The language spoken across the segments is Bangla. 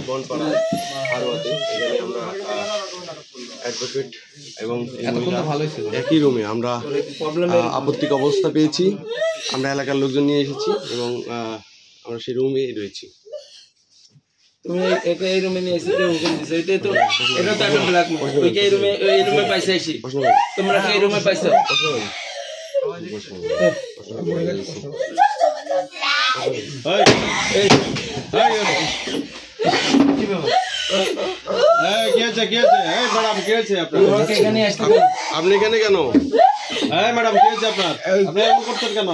বনপাড়া হারোয়াতে। এখানে আমরা অ্যাডভোকেট এবং একই রুমে আমরা আপত্তিক অবস্থা পেয়েছি। আমরা এলাকার লোকজন নিয়ে এসেছি এবং আমরা সেই রুমে রয়েছি। তুমি এই রুমে নিয়ে এসে হুকুম দিছো, এটাই তো, এটা তো একটা ব্ল্যাক মার্ক। ওইকে এই রুমে পাইছে এসে তোমরা এই রুমে পাইছো। আপনি এখানে কেন? ম্যাডাম কি হয়েছে আপনার? আপনি এমন করছেন কেন?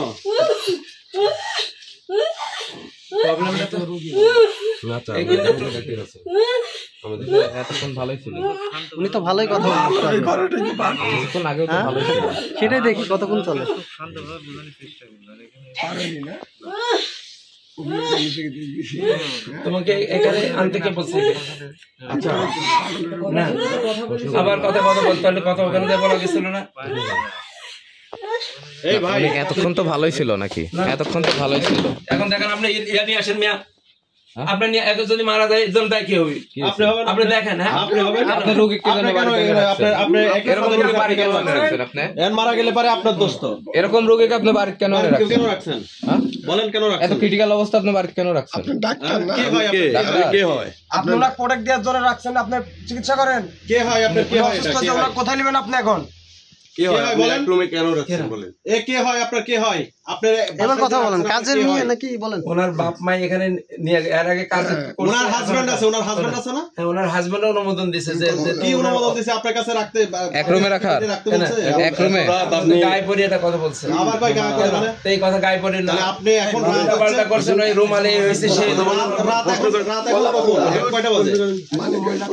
উনি তো ভালোই কথা সেটাই দেখি কতক্ষণ চলে। তোমাকে এখানে আনতে কে বলছে? না আবার কথা বলতে হলে কথা ওখানে দিয়ে বলা গেছিল না? এই ভাই এতক্ষণ তো ভালোই ছিল নাকি? এতক্ষণ তো ভালোই ছিল। এখন দেখেন আপনি ইয়া নিয়ে আসেন মিয়া, আপনি নিয়ে একজন যদি মারা যায় একজন দায় কি হবে? আপনি দেখেন। হ্যাঁ আপনি হবেন, আপনি রোগী কে জানেন? আপনি এরকম রোগী বাড়ি কেন রাখছেন? আপনি এর মারা গেলে পারে আপনার দোষ তো। এরকম রোগীকে আপনি বাড়ি কেন রাখছেন? বলেন কেন রাখছেন? এত ক্রিটিক্যাল অবস্থা আপনি বাড়ি কেন রাখছেন? কে ভাই? কে হয়? আপনি ওনাকে প্রোডাক্ট দেওয়ার জন্য রাখছেন, আপনি চিকিৎসা করেন। কে হয় আপনার? কে হয়? কোথায় নেবেন আপনি এখন? কে হয় বলেন? রুমে কেন রাখছেন বলেন? এ কে হয় আপনার? কে হয় আপনার? এবার কথা বলেন, কাজের মেয়ে নাকি বলেন? ওনার বাপ মা এখানে নিয়ে এর আগে কাজ করছে। ওনার হাজবেন্ড আছে, ওনার হাজবেন্ড আছে না? হ্যাঁ ওনার হাজবেন্ড অনুমোদন দিয়েছে যে কি অনুমোদন দিয়েছে আপনার কাছে রাখতে? এক রুমে রাখার? এক রুমে আপনি গায়ে পড়ে এটা কথা বলছেন। আবার কই গায়ে পড়ে মানে? এই কথা গায়ে পড়ে না। আপনি এখন রাত করছেন ওই রুমালে হইছে সেই রাত এখন কয়টা বাজে?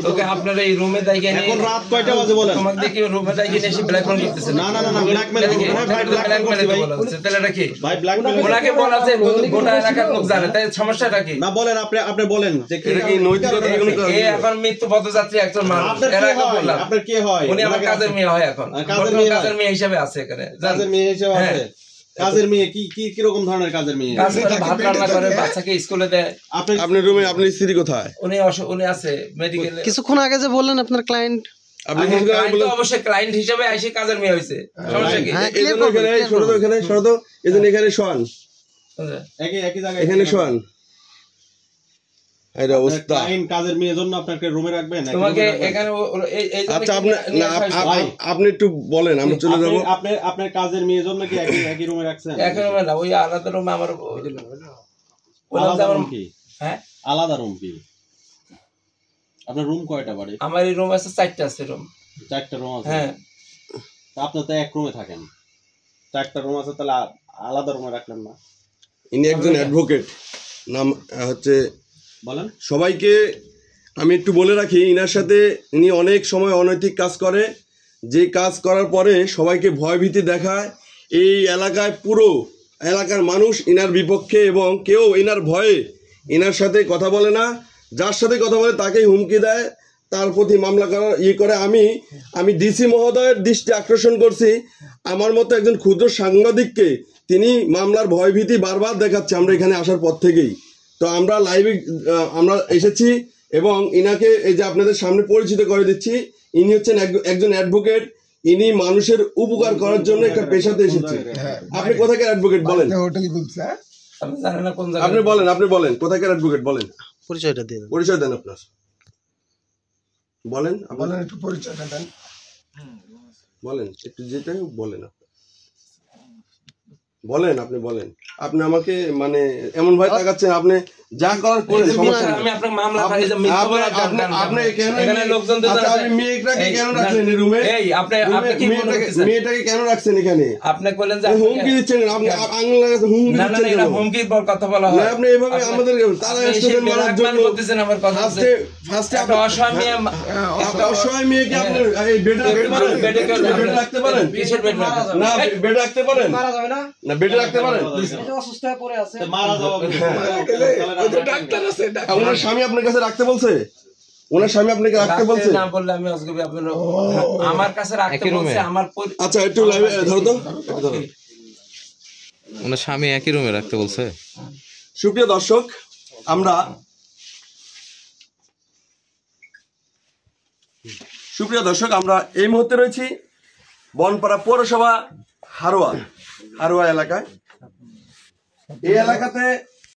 ওকে আপনার এই রুমে দাইকে নিয়ে এখন রাত কয়টা বাজে বলেন? তোমাকে দেখি রুমে দাইকে নিয়ে এসে ব্ল্যাকমেল করতেছেন। না না না ব্ল্যাকমেল ভাই, ব্ল্যাকমেল করছি ভাই। তাহলে এটা কি ভাই ব্ল্যাকমেল ওনাকে বলা যে গোটা এলাকার লোক জানে, তাই সমস্যাটা কি? না বলেন, আপনি বলেন যে এটা কি নৈতিকতা থেকে এই এখন মৃত্যু পথযাত্রী একজন মানুষ। এর আগে বললাম আপনার কে হয়? উনি আমার কাজের মেয়ে হয়, এখন কাজের মেয়ে হিসেবে আছে এখানে। কাজের মেয়ে হিসেবে আছে? কাজের মেয়ে কি রকম ধরনের কাজের মেয়ে? কাজ করে, ভাত রান্না করে, বাচ্চাকে স্কুলে দেয়। আপনার রুমে আপনার স্ত্রী কোথায়? উনি আছে মেডিকেলে। কিছুক্ষণ আগে যে বললেন আপনার ক্লায়েন্ট, আপনি অবশ্যই ক্লায়েন্ট হিসেবে এসে কাজের মেয়ে হয়েছে, সমস্যা কি? এখানে শোন, একই জায়গায় এখানে শোন। এই অবস্থা কাজের মেয়ের জন্য আপনাকে রুমে রাখবেন? তোমাকে এখানে আচ্ছা আপনি একটু বলেন, আমরা চলে যাবো। আপনার কাজের মেয়ের জন্য কি একই রুমে রাখছেন? একই রুমে না, ওই আলাদা রুমে। আমার আলাদা রুম কি? হ্যাঁ আলাদা রুম কি? আপনার রুম কয়টা বাড়ি? আমার এই রুম আছে 4টা আছে। রুম 4টা রুম আছে? হ্যাঁ। আপনি তো এক রুমে থাকেন, 4টা রুম আছে, তাহলে আলাদা রুমে রাখলেন না? ইনি একজন অ্যাডভোকেট, নাম হচ্ছে। বলেন। সবাইকে আমি একটু বলে রাখি, ইনার সাথে ইনি অনেক সময় অনৈতিক কাজ করে, যে কাজ করার পরে সবাইকে ভয়ভীতি দেখায়। এই এলাকায় পুরো এলাকার মানুষ ইনার বিপক্ষে এবং কেউ ইনার ভয়ে ইনার সাথে কথা বলে না। যার সাথে কথা বলে তাকেই হুমকি দেয়, তার প্রতি মামলা করার করে। আমি ডিসি মহোদয়ের দৃষ্টি আকর্ষণ করছি, আমার মতো একজন ক্ষুদ্র সাংবাদিককে তিনি মামলার ভয়ভীতি বারবার দেখাচ্ছে আমরা এখানে আসার পর থেকেই। তো আমরা লাইভে আমরা এসেছি এবং ইনাকে এই যে আপনাদের সামনে পরিচিত করে দিচ্ছি। ইনি হচ্ছেন একজন অ্যাডভোকেট, ইনি মানুষের উপকার করার জন্য একটা পেশাতে এসেছে। আপনি কোথাকার অ্যাডভোকেট বলেন? আপনি বলেন কোথাকার অ্যাডভোকেট বলেন, পরিচয়টা দিয়ে দেন। পরিচয় দেন আপনার, বলেন একটু পরিচয়টা দেন, বলেন একটু, যেটা বলেন বলেন আপনি বলেন। আপনি আমাকে মানে এমন ভাই তাকাচ্ছেন, আপনি যা করার করে সমস্যা নেই। আমি আপনাকে মামলা ফাইল যে আপনি এখানে লোকজন আপনি মেয়েটাকে কেন রাখছেন এই রুমে? এই আপনি কি মেয়েটাকে কেন রাখছেন এখানে? আপনি কইলেন যে হুমকি দিচ্ছেন, আপনি আঙুল লাগাতে হুমকি না না দিচ্ছেন। এটা হুমকির পর কথা বলা হয়। আপনি এভাবে আমাদের তারা স্টুডেন্ট মারার জন্য করতেছেন। আমার কথা হচ্ছে ফার্স্টে একটা অসহায় মেয়েকে আপনি এই বেডে রাখতে পারেন? কিসের বেড না বেডে রাখতে পারেন? মারা যাবে না? না বেডে রাখতে পারেন? অসুস্থ হয়ে পড়ে আছে, মারা যাবে। ডাক্তার আছে, ওনার স্বামী আপনার কাছে রাখতে বলছে? ওনার স্বামী আপনাকে রাখতে বলছে? না বললে আমি অসগবি আপনার আমার কাছে রাখতে বলছে। আমার আচ্ছা একটু লাইভে ধরো তো। ওনার স্বামী একই রুমে রাখতে বলছে। সুপ্রিয় দর্শক, আমরা সুপ্রিয় দর্শক, আমরা এই মুহূর্তে রয়েছি বনপাড়া পৌরসভা হারোয়া এলাকায়। এই এলাকাতে